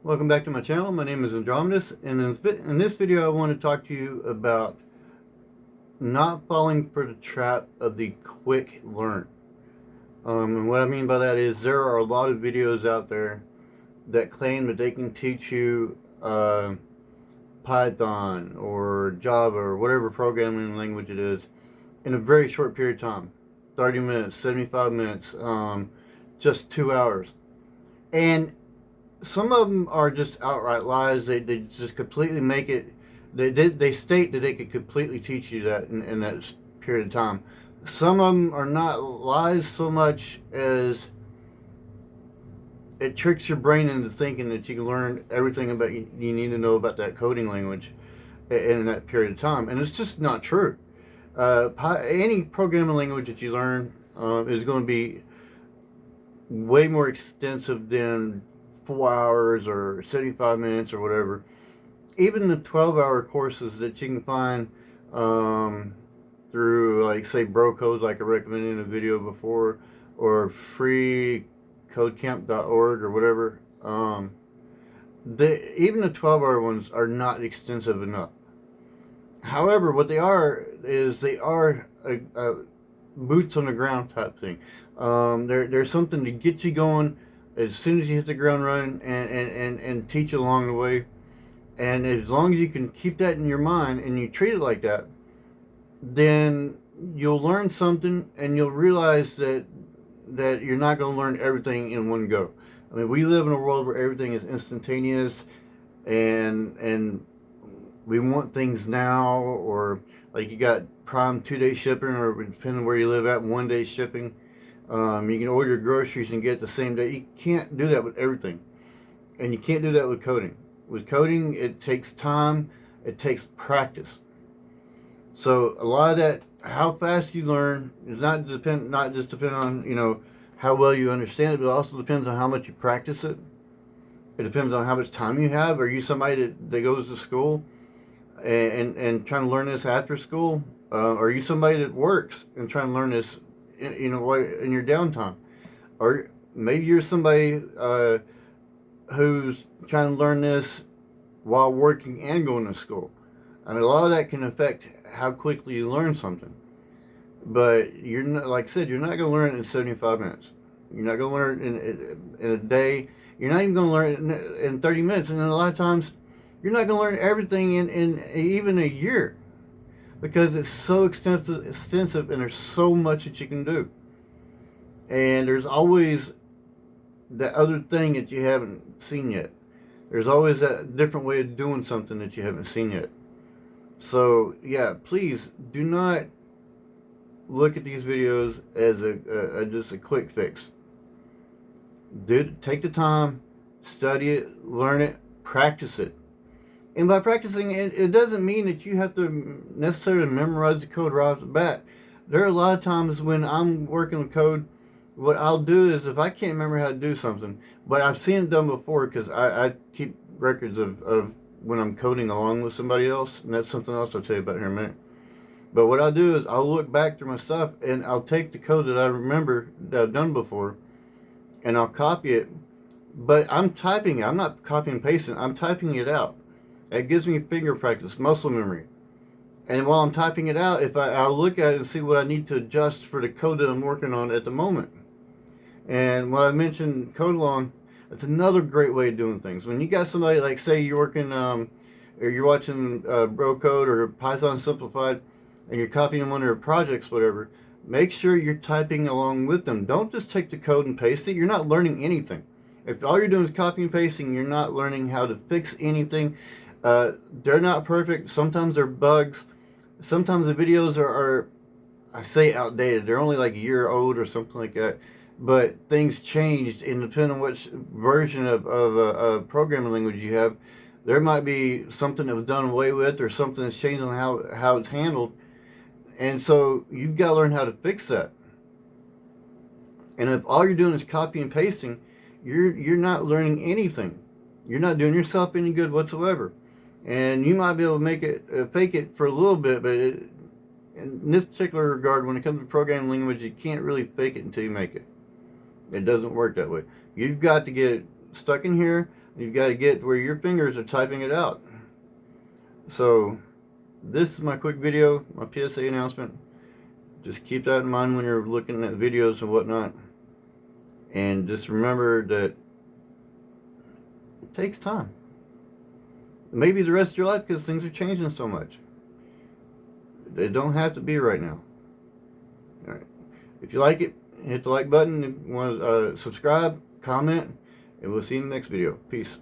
Welcome back to my channel. My name is Andromedus, and in this video I want to talk to you about not falling for the trap of the quick learn. And what I mean by that is there are a lot of videos out there that claim that they can teach you Python or Java or whatever programming language it is in a very short period of time. 30 minutes, 75 minutes, just 2 hours. And some of them are just outright lies. They just completely make it. They state that they could completely teach you that in that period of time. Some of them are not lies so much as it tricks your brain into thinking that you can learn everything about you need to know about that coding language in that period of time, and it's just not true. Any programming language that you learn is going to be way more extensive than 4 hours or 75 minutes or whatever. Even the 12-hour courses that you can find through, like, say, Bro Codes, like I recommended in a video before, or freecodecamp.org or whatever, even the 12-hour ones are not extensive enough. However, what they are is they are a boots on the ground type thing. There's something to get you going as soon as you hit the ground running, and teach you along the way. And as long as you can keep that in your mind and you treat it like that, then you'll learn something, and you'll realize that you're not going to learn everything in one go. I mean, we live in a world where everything is instantaneous, and we want things now, or like you got Prime 2-day shipping, or depending on where you live at, 1-day shipping. You can order your groceries and get it the same day. You can't do that with everything, and you can't do that with coding. With coding, it takes time, it takes practice. So a lot of that, how fast you learn, is not just depend on how well you understand it, but it also depends on how much you practice it. It depends on how much time you have. Are you somebody that goes to school and trying to learn this after school? Are you somebody that works and trying to learn this in your downtime? Or maybe you're somebody who's trying to learn this while working and going to school. I mean, a lot of that can affect how quickly you learn something. But you're not, like I said, you're not going to learn it in 75 minutes. You're not going to learn it in a day. You're not even going to learn it in 30 minutes. And then a lot of times, you're not going to learn everything in even a year, because it's so extensive, and there's so much that you can do. And there's always that other thing that you haven't seen yet. There's always that different way of doing something that you haven't seen yet. So yeah, please do not look at these videos as just a quick fix. Take the time, study it, learn it, practice it. And by practicing it, it doesn't mean that you have to necessarily memorize the code right off the bat. There are a lot of times when I'm working with code, what I'll do is, if I can't remember how to do something, but I've seen it done before, because I keep records of when I'm coding along with somebody else, and that's something else I'll tell you about here in a minute. But what I'll do is I'll look back through my stuff, and I'll take the code that I remember that I've done before, and I'll copy it. But I'm typing it. I'm not copying and pasting. I'm typing it out. It gives me finger practice, muscle memory. And while I'm typing it out, I'll look at it and see what I need to adjust for the code that I'm working on at the moment. And when I mentioned code along, it's another great way of doing things. When you got somebody, like, say you're working, or you're watching Bro Code or Python Simplified, and you're copying one of their projects, whatever, make sure you're typing along with them. Don't just take the code and paste it. You're not learning anything. If all you're doing is copying and pasting, you're not learning how to fix anything. They're not perfect. Sometimes they're bugs. Sometimes the videos are I say outdated. They're only like a year old or something like that. But things changed, and depending on which version of programming language you have, there might be something that was done away with, or something that's changed on how it's handled. And so you've got to learn how to fix that. And if all you're doing is copy and pasting, you're not learning anything. You're not doing yourself any good whatsoever. And you might be able to make it fake it for a little bit, but in this particular regard, when it comes to programming language, you can't really fake it until you make it. It doesn't work that way. You've got to get stuck in here, You've got to get where your fingers are typing it out. So this is my quick video, my PSA announcement. Just keep that in mind when you're looking at videos and whatnot. And just remember that it takes time. Maybe the rest of your life, because things are changing so much. They don't have to be right now. Alright. If you like it, hit the like button. If you want to subscribe, comment, and we'll see you in the next video. Peace.